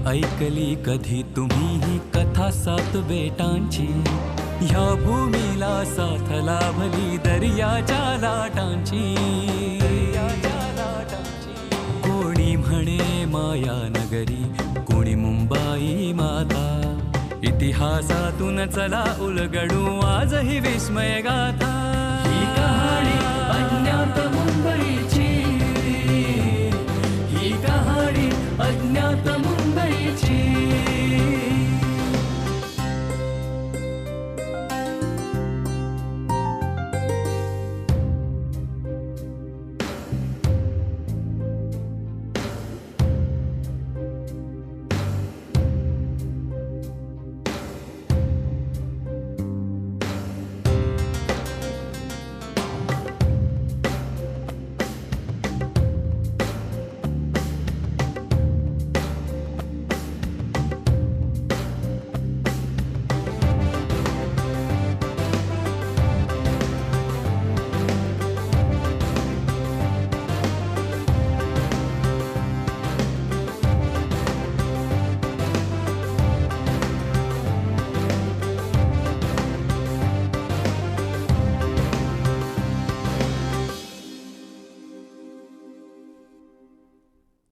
ऐकली कधी तुम्ही ही कथा सात बेटांची? ह्या भूमीला साथ लाभली दर्याच्या लाटांची. कोणी म्हणे माया नगरी, कोणी मुंबाई माता. इतिहासातून चला उलगडू आजही विस्मय गाथा. ही कहाणी अज्ञात मुंबईची, ही कहाणी अज्ञात मुंबईची.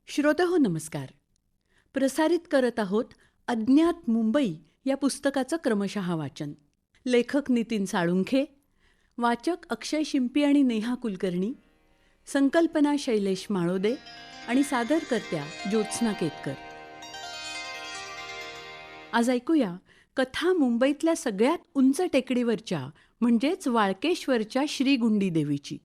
श्रोतेहो नमस्कार. प्रसारित करत आहोत अज्ञात मुंबई या पुस्तकाचं क्रमशः वाचन. लेखक नितीन साळुंखे, वाचक अक्षय शिंपी आणि नेहा कुलकर्णी, संकल्पना शैलेश माळोदे आणि सादरकर्त्या ज्योत्स्ना केतकर. आज ऐकूया कथा मुंबईतल्या सगळ्यात उंच टेकडीवरच्या म्हणजेच वाळकेश्वरच्या श्रीगुंडी देवीची.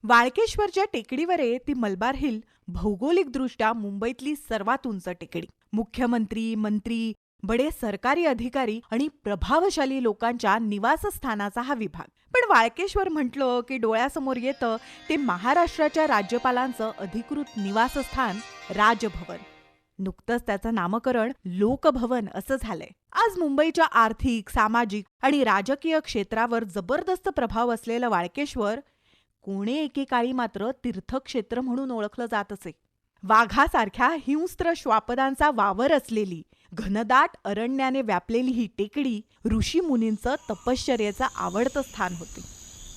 वाळकेश्वरच्या टेकडीवर आहे ती मलबार हिल, भौगोलिकदृष्ट्या मुंबईतली सर्वात उंच टेकडी. मुख्यमंत्री, मंत्री, बडे सरकारी अधिकारी आणि प्रभावशाली लोकांच्या निवासस्थानाचा हा विभाग. पण वाळकेश्वर म्हटलं की डोळ्यासमोर येतं ते महाराष्ट्राच्या राज्यपालांचं अधिकृत निवासस्थान राजभवन. नुकतंच त्याचं नामकरण लोकभवन असं झालंय. आज मुंबईच्या आर्थिक, सामाजिक आणि राजकीय क्षेत्रावर जबरदस्त प्रभाव असलेलं वाळकेश्वर कोणे एकेकाळी मात्र तीर्थक्षेत्र म्हणून ओळखलं जात असे. वाघासारख्या हिंस्त्र श्वापदांचा वावर असलेली, घनदाट अरण्याने व्यापलेली ही टेकडी ऋषीमुनींचं तपश्चर्येचं आवडतं स्थान होते.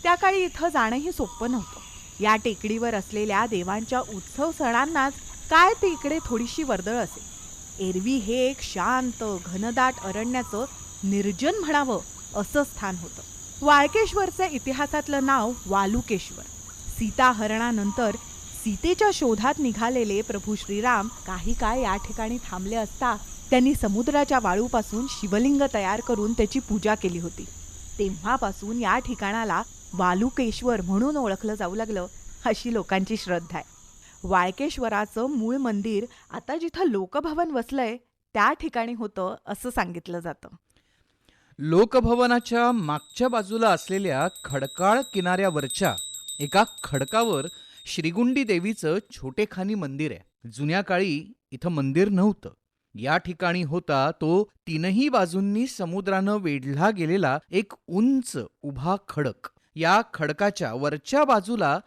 त्या काळी इथं जाणंही सोपं नव्हतं. या टेकडीवर असलेल्या देवांच्या उत्सव सणांनाच काय ते इकडे थोडीशी वर्दळ असे. एरवी हे एक शांत घनदाट अरण्याचं निर्जन म्हणावं असं स्थान होतं. वाळकेश्वरचे इतिहासातलं नाव वालुकेश्वर. सीताहरणानंतर सीतेच्या शोधात निघालेले प्रभू श्रीराम काही काळ या ठिकाणी थांबले असता त्यांनी समुद्राच्या वाळूपासून शिवलिंग तयार करून त्याची पूजा केली होती. तेव्हापासून या ठिकाणाला वालुकेश्वर म्हणून ओळखलं जाऊ लागलं अशी लोकांची श्रद्धा आहे. वाळकेश्वराचं मूळ मंदिर आता जिथं लोकभवन वसलंय त्या ठिकाणी होतं असं सांगितलं जातं. लोकभवनाच्या मागच्या बाजूला असलेल्या खडकाळ किनाऱ्यावरच्या एका खडकावर श्रीगुंडी देवीचं छोटेखानी मंदिर आहे. जुन्या काळी इथं मंदिर नव्हतं. या ठिकाणी होता तो तीनही बाजूंनी समुद्रानं वेढला गेलेला एक उंच उभा खडक. या खडकाच्या वरच्या बाजूला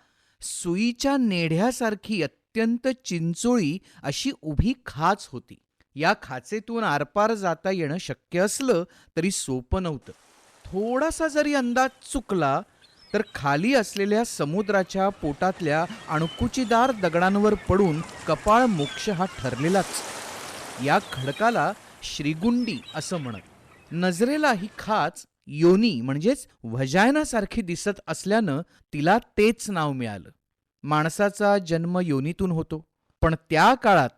सुईच्या नेढ्यासारखी अत्यंत चिंचोळी अशी उभी खाच होती. या खाचेतून आरपार जाता येणं शक्य असलं तरी सोपं नव्हतं. थोडासा जरी अंदाज चुकला तर खाली असलेल्या समुद्राच्या पोटातल्या अणकुचीदार दगडांवर पडून कपाळ मोक्ष हा ठरलेलाच. या खडकाला श्रीगुंडी असं म्हणत. नजरेला ही खाच योनी म्हणजेच व्हजायनासारखी दिसत असल्यानं तिला तेच नाव मिळालं. माणसाचा जन्म योनीतून होतो, पण त्या काळात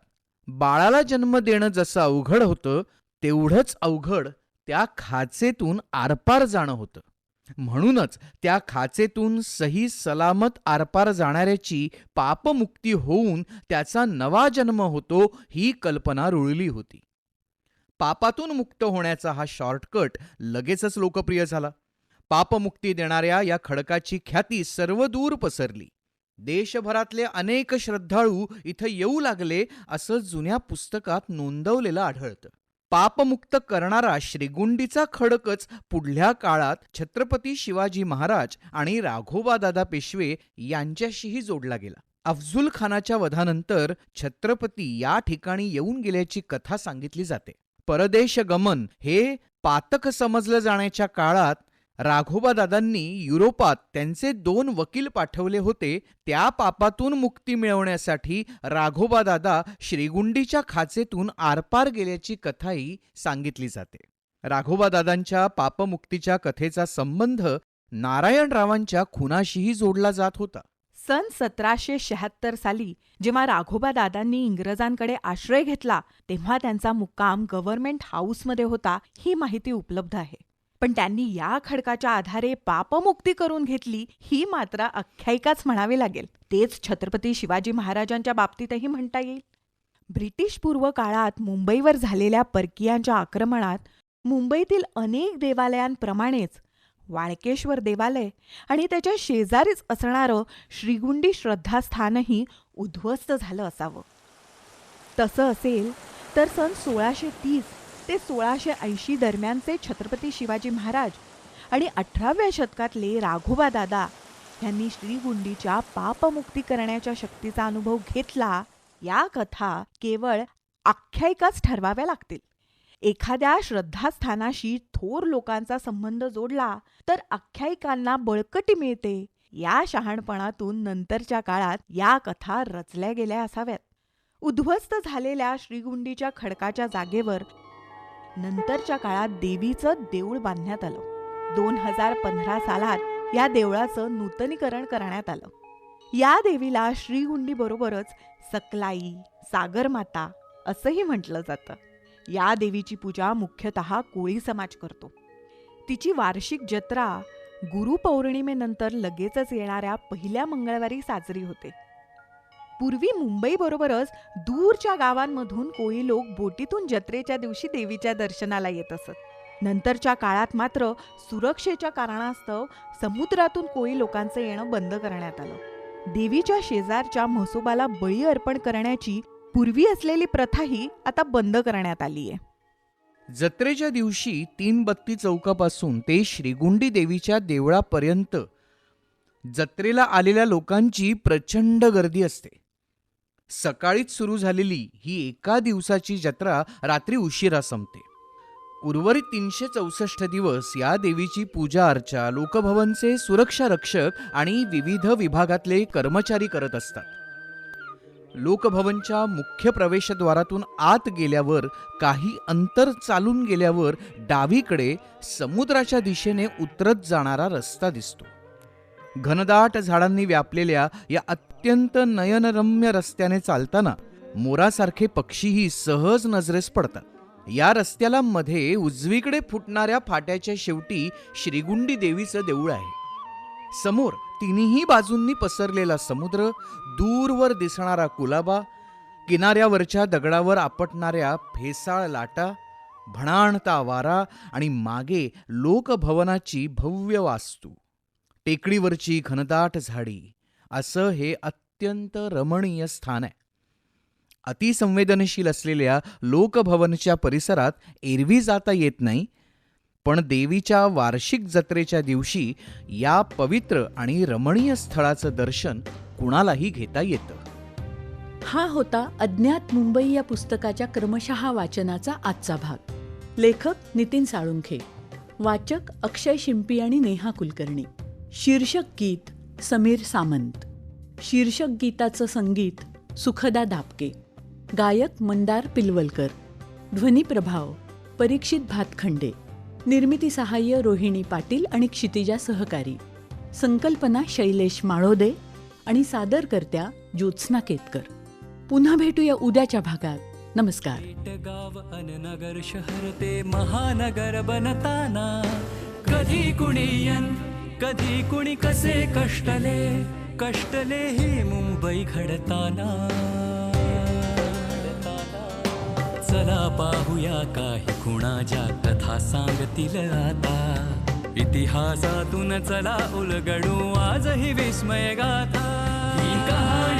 बाळाला जन्म देणं जसं अवघड होतं तेवढंच अवघड त्या खाचेतून आरपार जाणं होतं. म्हणूनच त्या खाचेतून सही सलामत आरपार जाणाऱ्याची पापमुक्ती होऊन त्याचा नवा जन्म होतो ही कल्पना रुळली होती. पापातून मुक्त होण्याचा हा शॉर्टकट लगेचच लोकप्रिय झाला. पापमुक्ती देणाऱ्या या खडकाची ख्याती सर्वदूर पसरली. देशभरातले अनेक श्रद्धाळू इथं येऊ लागले असं जुन्या पुस्तकात नोंदवलेलं आढळतं. पापमुक्त करणारा श्रीगुंडीचा खडकच पुढल्या काळात छत्रपती शिवाजी महाराज आणि राघोबादादा पेशवे यांच्याशीही जोडला गेला. अफझुल खानाच्या वधानंतर छत्रपती या ठिकाणी येऊन गेल्याची कथा सांगितली जाते. परदेश गमन हे पातक समजलं जाण्याच्या काळात राघोबादादांनी युरोपात त्यांचे 2 वकील पाठवले होते. त्या पापातून मुक्ती मिळवण्यासाठी राघोबादादा श्रीगुंडीच्या खाचेतून आरपार गेल्याची कथाही सांगितली जाते. राघोबादादांच्या पापमुक्तीच्या कथेचा संबंध नारायणरावांच्या खुनाशीही जोडला जात होता. सन 1776 साली जेव्हा राघोबा दादांनी इंग्रजांकडे आश्रय घेतला तेव्हा त्यांचा मुक्काम गव्हर्नमेंट हाऊसमध्ये होता ही माहिती उपलब्ध आहे. पण त्यांनी या खडकाच्या आधारे पापमुक्ती करून घेतली ही मात्र आख्यायिकाच म्हणावी लागेल. तेच छत्रपती शिवाजी महाराजांच्या बाबतीतही म्हणता येईल. ब्रिटिश पूर्व काळात मुंबईवर झालेल्या परकीयांच्या आक्रमणात मुंबईतील अनेक देवालयांप्रमाणेच वाळकेश्वर देवालय आणि त्याच्या शेजारीच असणारं श्रीगुंडी श्रद्धास्थानही उद्ध्वस्त झालं असावं. तसं असेल तर सन 1630 ते 1680 दरम्यानचे छत्रपती शिवाजी महाराज आणि 18व्या शतकातले राघोबा दादा यांनी श्रीगुंडीच्या पापमुक्ती करण्याच्या शक्तीचा अनुभव घेतला या कथा केवळ आख्यायिकाच ठरवाव्या लागतील. एखाद्या श्रद्धास्थानाशी थोर लोकांचा संबंध जोडला तर आख्यायिकांना बळकटी मिळते. या शहाणपणातून नंतरच्या काळात या कथा रचल्या गेल्या असाव्यात. उद्ध्वस्त झालेल्या श्रीगुंडीच्या खडकाच्या जागेवर नंतरच्या काळात देवीचं देऊळ बांधण्यात आलं. 2015 सालात या देवळाचं नूतनीकरण करण्यात आलं. या देवीला श्रीगुंडीबरोबरच सकलाई, सागरमाता असंही म्हटलं जातं. या देवीची पूजा मुख्यतः कोळी समाज करतो. तिची वार्षिक जत्रा गुरुपौर्णिमेनंतर लगेचच येणाऱ्या पहिल्या मंगळवारी साजरी होते. पूर्वी मुंबईबरोबरच दूरच्या गावांमधून कोळी लोक बोटीतून जत्रेच्या दिवशी देवीच्या दर्शनाला येत असत. नंतरच्या काळात मात्र सुरक्षेच्या कारणास्तव समुद्रातून कोळी लोकांचं येणं बंद करण्यात आलं. देवीच्या शेजारच्या म्हसोबाला बळी अर्पण करण्याची पूर्वी असलेली प्रथाही आता बंद करण्यात आली आहे. जत्रेच्या दिवशी 3 बत्ती चौकापासून ते श्रीगुंडी देवीच्या देवळापर्यंत जत्रेला आलेल्या लोकांची प्रचंड गर्दी असते. सकाळीच सुरू झालेली ही एका दिवसाची जत्रा रात्री उशिरा संपते. उर्वरित 364 दिवस या देवीची पूजा अर्चा लोकभवनचे सुरक्षा रक्षक आणि विविध विभागातले कर्मचारी करत असतात. लोकभवनच्या मुख्य प्रवेशद्वारातून आत गेल्यावर काही अंतर चालून गेल्यावर डावीकडे समुद्राच्या दिशेने उतरत जाणारा रस्ता दिसतो. घनदाट झाडांनी व्यापलेल्या या अत्यंत नयनरम्य रस्त्याने चालताना मोरासारखे पक्षीही सहज नजरेस पडतात. या रस्त्याला मध्ये उजवीकडे फुटणाऱ्या फाट्याच्या शेवटी श्रीगुंडी देवीचं देऊळ आहे. समोर तिन्ही बाजूंनी पसरलेला समुद्र, दूरवर दिसणारा कुलाबा, किनाऱ्यावरच्या दगडावर आपटणाऱ्या फेसाळ लाटा, भणाणता वारा आणि मागे लोकभवनाची भव्य वास्तू, टेकडीवरची घनदाट झाडी, असं हे अत्यंत रमणीय स्थान आहे. अतिसंवेदनशील असलेल्या लोकभवनच्या परिसरात एरवी जाता येत नाही, पण देवीच्या वार्षिक जत्रेच्या दिवशी या पवित्र आणि रमणीय स्थळाचं दर्शन कुणालाही घेता येतं. हा होता अज्ञात मुंबई या पुस्तकाच्या क्रमशः वाचनाचा आजचा भाग. लेखक नितीन साळुंखे, वाचक अक्षय शिंपी आणि नेहा कुलकर्णी. शीर्षक गीत समीर सामंत. शीर्षक गीताचं संगीत सुखदा दापके. गायक मंदार पिलवलकर. ध्वनिप्रभाव परीक्षित भातखंडे. निर्मिती सहाय्य रोहिणी पाटील आणि क्षितिजा सहकारी. संकल्पना शैलेश माळोदे आणि सादरकर्त्या ज्योत्स्ना केतकर. पुन्हा भेटूया उद्याच्या भागात. नमस्कार. गाव अन नगर शहर ते महानगर बनताना कधी कुणी यन कधी कुणी कसे कष्टले ही मुंबई घडताना. चला पाहूया काही खुणाच्या कथा सांगतील आता. इतिहासातून चला उलगडू आजही विस्मय गाथा. ही कहाणी